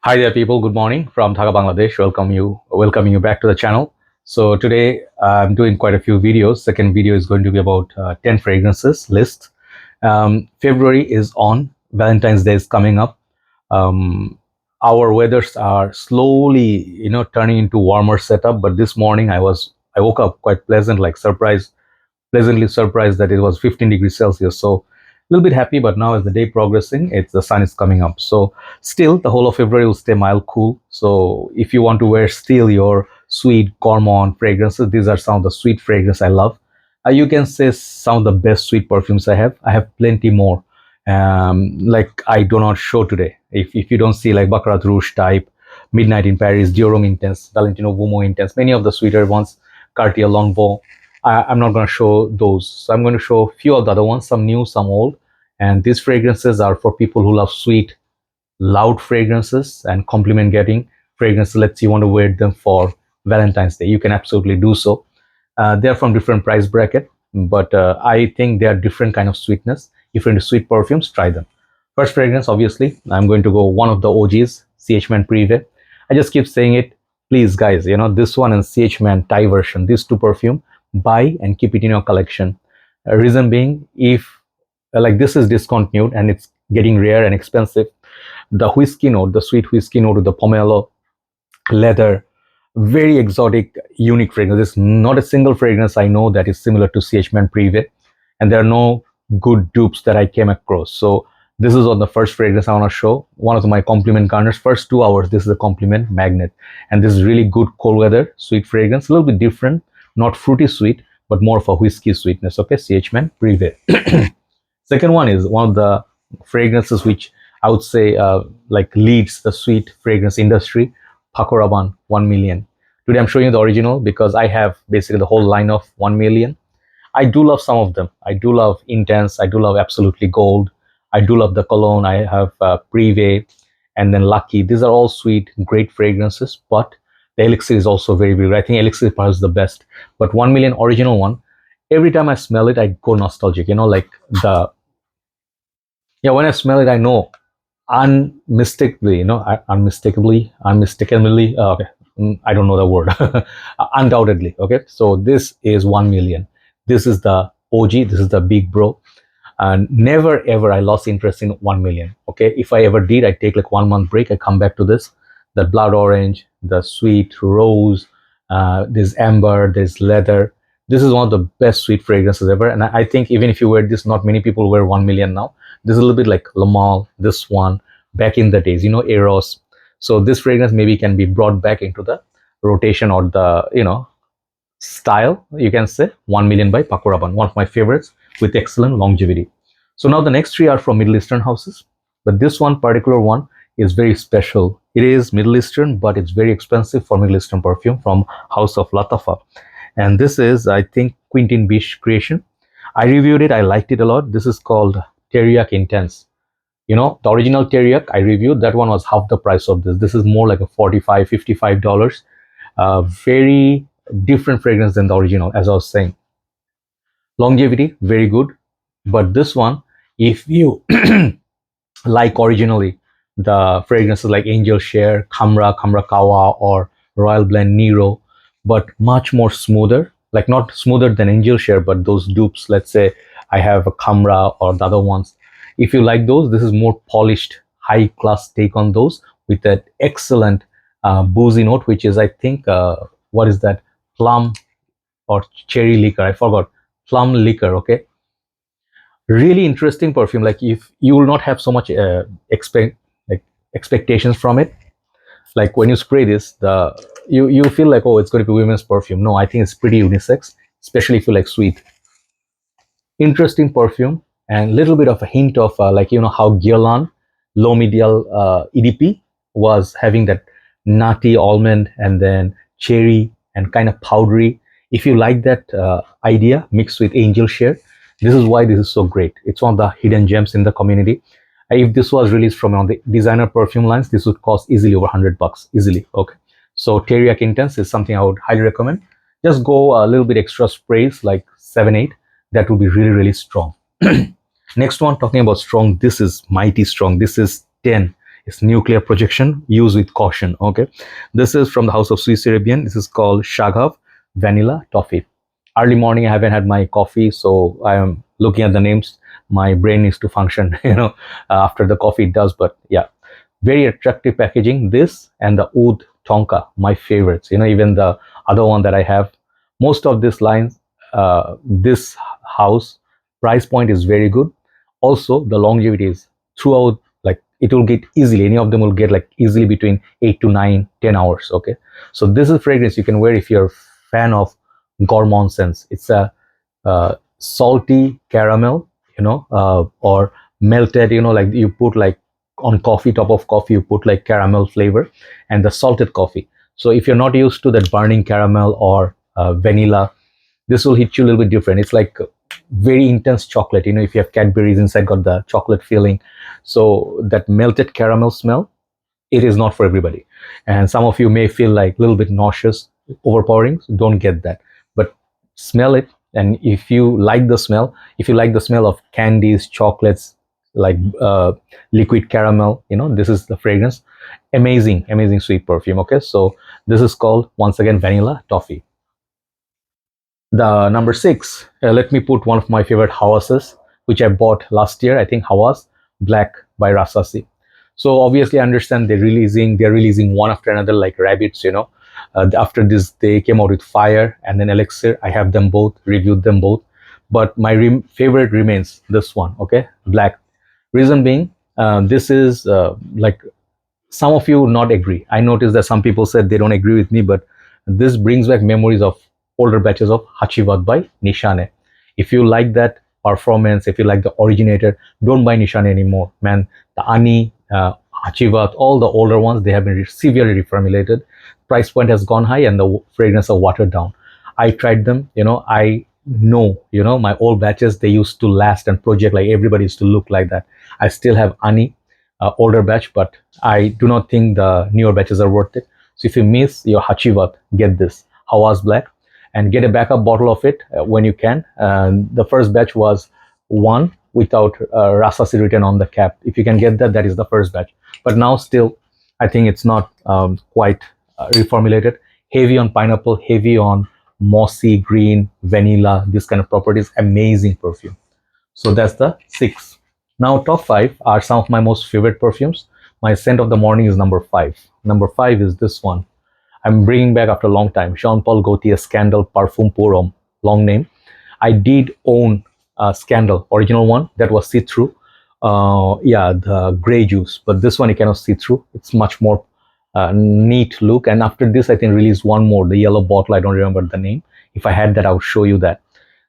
Hi there, people. Good morning from Dhaka, Bangladesh. Welcoming you back to the channel. So today I'm doing quite a few videos. Second video is going to be about 10 fragrances list. February is on. Valentine's Day is coming up. Um, our weathers are slowly, turning into warmer setup. But this morning I woke up quite pleasantly surprised that it was 15 degrees Celsius. So a little bit happy, but now as the day progressing, the sun is coming up. So still, the whole of February will stay mild, cool. So if you want to wear still your sweet gourmand fragrances, these are some of the sweet fragrances I love. You can say some of the best sweet perfumes I have. I have plenty more. Like I do not show today. If you don't see like Baccarat Rouge type, Midnight in Paris, Dior Intense, Valentino Vumo Intense, many of the sweeter ones, Cartier Longbow, I'm not going to show those. So I'm going to show a few of the other ones, some new, some old. And these fragrances are for people who love sweet, loud fragrances and compliment getting fragrances. Let's say you want to wear them for Valentine's Day. You can absolutely do so. They're from different price bracket, but I think they are different kind of sweetness. If you're into sweet perfumes, try them. First fragrance, obviously, I'm going to go one of the OGs, CH Man Prive. I just keep saying it. Please, guys, this one and CH Man Thai version, these two perfume, buy and keep it in your collection. Reason being, if like this is discontinued and it's getting rare and expensive, the whiskey note, the sweet whiskey note with the pomelo, leather, very exotic, unique fragrance. There's not a single fragrance I know that is similar to CH Man Prive, and there are no good dupes that I came across. So this is on the first fragrance I want to show. One of my compliment garners. First 2 hours, this is a compliment magnet, and this is really good cold weather sweet fragrance. A little bit different, not fruity sweet, but more of a whiskey sweetness. Okay, CH Man Prive. Second one is one of the fragrances which I would say like leads the sweet fragrance industry, Paco Rabanne 1 million. Today I'm showing you the original because I have basically the whole line of 1 million. I do love some of them. I do love Intense. I do love Absolutely Gold. I do love the cologne. I have Prive and then Lucky. These are all sweet, great fragrances, but the Elixir is also very, very good. I think Elixir is perhaps the best. But 1 million original one, every time I smell it, I go nostalgic. Like when I smell it, I know unmistakably, unmistakably, okay, I don't know the word, undoubtedly, okay. So this is 1 million. This is the OG, this is the big bro, and never ever I lost interest in 1 million, okay. If I ever did, I take like 1 month break, I come back to this, the blood orange, the sweet rose, this amber, this leather. This is one of the best sweet fragrances ever, and I think even if you wear this, not many people wear 1 million now. This is a little bit like Le Male, this one, back in the days, Eros. So this fragrance maybe can be brought back into the rotation or the, style, you can say. 1 million by Paco Rabanne, one of my favorites with excellent longevity. So now the next three are from Middle Eastern houses, but this one particular one is very special. It is Middle Eastern, but it's very expensive for Middle Eastern perfume from House of Lattafa. And this is, I think, Quentin Bish creation. I reviewed it, I liked it a lot. This is called Teriaq Intense. The original Teriaq I reviewed, that one was half the price of this. This is more like a $45, $55. Very different fragrance than the original, as I was saying. Longevity, very good. But this one, if you like originally the fragrances like Angel Share, Khamra Kawa, or Royal Blend Nero, but much more smoother, like not smoother than Angel Share, but those dupes, let's say I have a Khamra or the other ones. If you like those, this is more polished, high class take on those with that excellent boozy note, which is, I think, what is that? Plum or cherry liquor. I forgot. Plum liquor, okay? Really interesting perfume. Like if you will not have so much expectations from it, like when you spray this, you feel like, oh, it's going to be women's perfume. No, I think it's pretty unisex, especially if you like sweet. Interesting perfume and little bit of a hint of like how Guerlain low medial EDP was having that nutty almond and then cherry and kind of powdery. If you like that idea mixed with Angel Share, this is why this is so great. It's one of the hidden gems in the community. If this was released from on the designer perfume lines, this would cost easily over $100 easily. Okay, so Teriaq Intense is something I would highly recommend. Just go a little bit extra sprays like 7-8. That would be really, really strong. Next one, talking about strong, this is mighty strong. This is 10. It's nuclear projection. Use with caution. Okay, this is from the house of Swiss Arabian. This is called Shaghaf Vanilla Toffee. Early morning, I haven't had my coffee, so I am looking at the names. My brain needs to function, after the coffee it does. But yeah, very attractive packaging. This and the Oud Tonka, my favorites. Even the other one that I have. Most of this lines, this house price point is very good. Also, the longevity is throughout. Like it will get easily. Any of them will get like easily between 8 to 9, 10 hours. Okay, so this is fragrance you can wear if you're a fan of gourmand scents. It's a salty caramel, or melted, like you put like on coffee, top of coffee, you put like caramel flavor and the salted coffee. So if you're not used to that burning caramel or vanilla, this will hit you a little bit different. It's like very intense chocolate. If you have Cadbury's inside, got the chocolate feeling. So that melted caramel smell, it is not for everybody. And some of you may feel like a little bit nauseous, overpowering. So don't get that. But smell it. And if you like the smell, of candies, chocolates, like liquid caramel, this is the fragrance. Amazing, amazing sweet perfume. Okay, so this is called, once again, Vanilla Toffee. The number 6, let me put one of my favorite Hawases, which I bought last year. I think Hawas Black by Rasasi. So obviously, I understand they're releasing one after another like rabbits. After this, they came out with Fire and then Elixir. I have them both, reviewed them both, but my favorite remains this one. Okay, Black. Reason being, this is like, some of you not agree. I noticed that some people said they don't agree with me, but this brings back memories of older batches of Hachivat by Nishane. If you like that performance, if you like the originator, don't buy Nishane anymore, man. The Ani, Hachivat, all the older ones, they have been severely reformulated. Price point has gone high and the fragrance are watered down. I tried them, I know, my old batches, they used to last and project like everybody used to look like that. I still have Ani, older batch, but I do not think the newer batches are worth it. So if you miss your Hachivat, get this Hawas Black and get a backup bottle of it when you can. The first batch was one without Rasasi written on the cap. If you can get that, that is the first batch. But now still, I think it's not quite reformulated. Heavy on pineapple, heavy on mossy green, vanilla, this kind of properties. Amazing perfume. So that's the 6. Now top 5 are some of my most favorite perfumes. My scent of the morning is number 5. Number 5 is this one. I'm bringing back after a long time, Jean Paul Gaultier Scandal Parfum Pour Homme, long name. I did own a Scandal, original one that was see-through. Yeah, the gray juice, but this one you cannot see through. It's much more neat look. And after this, I think released one more, the yellow bottle. I don't remember the name. If I had that, I would show you that.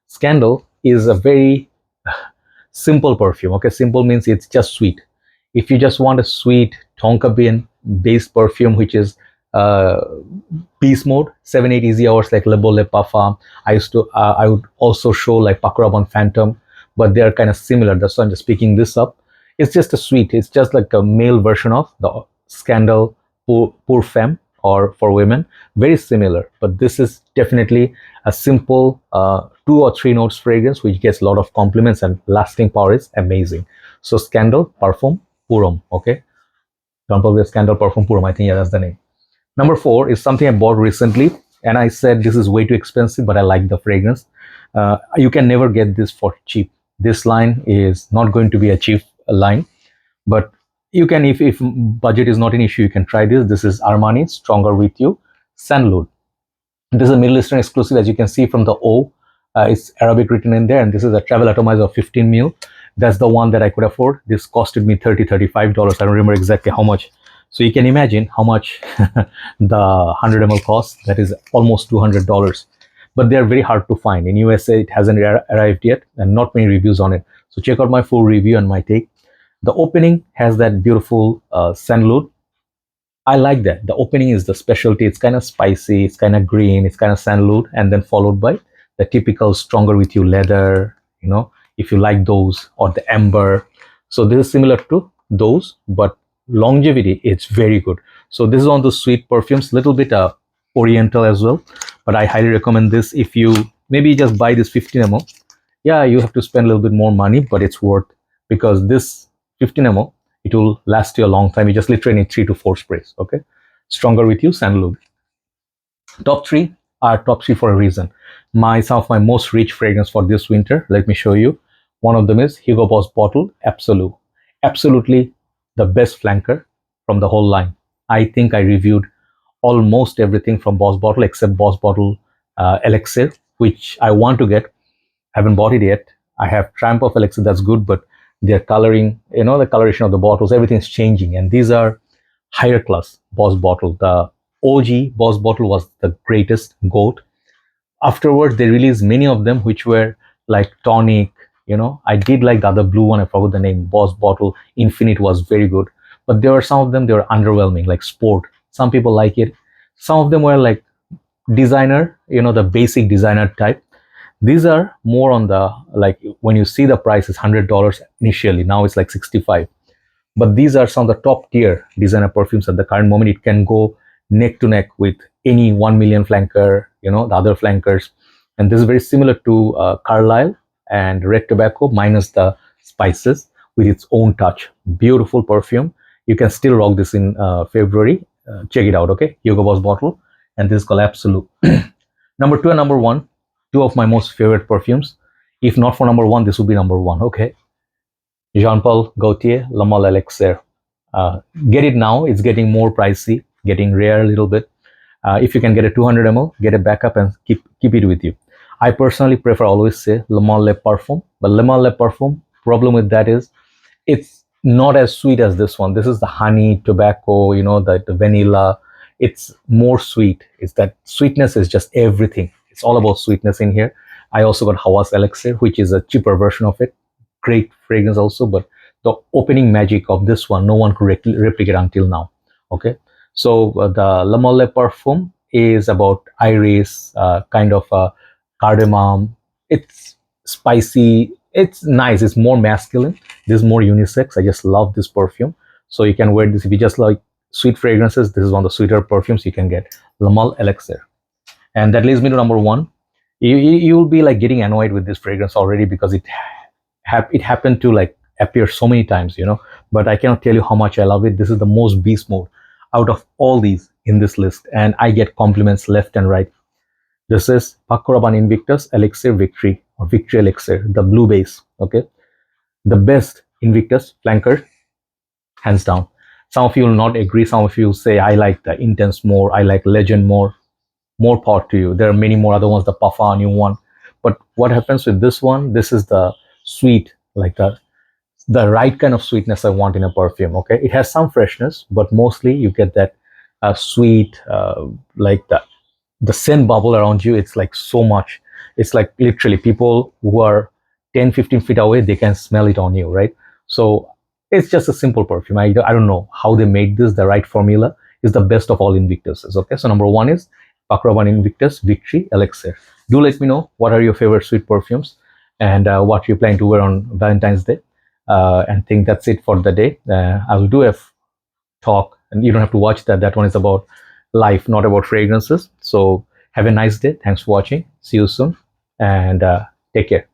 Scandal is a very simple perfume. Okay, simple means it's just sweet. If you just want a sweet tonka bean based perfume, which is beast mode, 7-8 easy hours like Le Beau Le Parfum. I would also show like Paco Phantom, but they are kind of similar. That's why I'm just picking this up. It's just a sweet. It's just like a male version of the Scandal Pour Femme, or for women. Very similar, but this is definitely a simple 2 or 3 notes fragrance which gets a lot of compliments and lasting power is amazing. So Scandal Parfum Pour Homme. Okay, don't forget Scandal Parfum Pour Homme. I think yeah, that's the name. Number 4 is something I bought recently, and I said this is way too expensive, but I like the fragrance. You can never get this for cheap. This line is not going to be a cheap line, but you can, if budget is not an issue, you can try this. This is Armani Stronger With You Sandalwood. This is a Middle Eastern exclusive, as you can see from the O. It's Arabic written in there, and this is a travel atomizer of 15 mil. That's the one that I could afford. This costed me $35. I don't remember exactly how much. So you can imagine how much the 100 ml costs. That is almost $200. But they are very hard to find. In USA, it hasn't arrived yet, and not many reviews on it. So check out my full review and my take. The opening has that beautiful sandalwood. I like that. The opening is the specialty. It's kind of spicy, it's kind of green, it's kind of sandalwood, and then followed by the typical Stronger With You leather, if you like those, or the amber. So this is similar to those, but longevity, it's very good. So this is one of those sweet perfumes, little bit oriental as well, but I highly recommend this. If you maybe just buy this 15 ml, yeah, you have to spend a little bit more money, but it's worth, because this 15 ml It will last you a long time. You just literally need 3 to 4 sprays. Okay, stronger with you, Sandalwood. Top three are top three for a reason. Some of my most rich fragrance for this winter. Let me show you. One of them is Hugo Boss bottle Absolu. Absolutely the best flanker from the whole line. I think I reviewed almost everything from Boss bottle except Boss bottle Elixir, which I want to get. Haven't bought it yet. I have Triumph of Elixir, that's good, but their coloring, the coloration of the bottles, everything's changing. And these are higher class Boss bottle. The OG Boss bottle was the greatest goat. Afterwards, they released many of them which were like tonic. I did like the other blue one, I forgot the name, Boss bottle Infinite was very good. But there were some of them, they were underwhelming, like Sport. Some people like it. Some of them were like designer, the basic designer type. These are more on the, like, when you see the price is $100 initially, now it's like 65. But these are some of the top tier designer perfumes at the current moment. It can go neck to neck with any 1 million flanker, the other flankers. And this is very similar to Carlisle and Red Tobacco minus the spices with its own touch. Beautiful perfume. You can still rock this in February. Check it out, okay? Hugo Boss bottle. And this is called Absolu. Number 2 and number 1, two of my most favorite perfumes. If not for number 1, this would be number 1, okay? Jean Paul Gaultier Le Male Elixir. Get it now. It's getting more pricey, getting rare a little bit. If you can get a 200 ml, get a backup and keep it with you. I personally prefer always say Le Male Parfum, but Le Male Parfum, problem with that is it's not as sweet as this one. This is the honey, tobacco, the vanilla. It's more sweet. It's that sweetness is just everything. It's all about sweetness in here. I also got Hawas Elixir, which is a cheaper version of it. Great fragrance also, but the opening magic of this one, no one could replicate until now. Okay, so the Le Male Parfum is about iris, kind of cardamom. It's spicy. It's nice. It's more masculine. This is more unisex. I just love this perfume. So you can wear this if you just like sweet fragrances. This is one of the sweeter perfumes you can get. Le Male Elixir. And that leads me to number 1. You will be like getting annoyed with this fragrance already because it happened to like appear so many times, but I cannot tell you how much I love it. This is the most beast mode out of all these in this list, and I get compliments left and right. This is Paco Rabanne Invictus Elixir Victory or Victory Elixir, the blue base. Okay, the best Invictus flanker, hands down. Some of you will not agree. Some of you will say I like the Intense more, I like Legend more. More power to you. There are many more other ones, the Parfum new one. But what happens with this one, this is the sweet, like the right kind of sweetness I want in a perfume. Okay, it has some freshness, but mostly you get that sweet, like the scent bubble around you. It's like so much. It's like literally people who are 10-15 feet away, they can smell it on you, right? So it's just a simple perfume. I don't know how they made this. The right formula is the best of all Invictuses. Okay, so number 1 is Paco Rabanne Invictus Victory Elixir. Do let me know what are your favorite sweet perfumes and what you plan to wear on Valentine's Day. And think that's it for the day. I will do a talk, and you don't have to watch that. That one is about life, not about fragrances. So have a nice day. Thanks for watching. See you soon, and take care.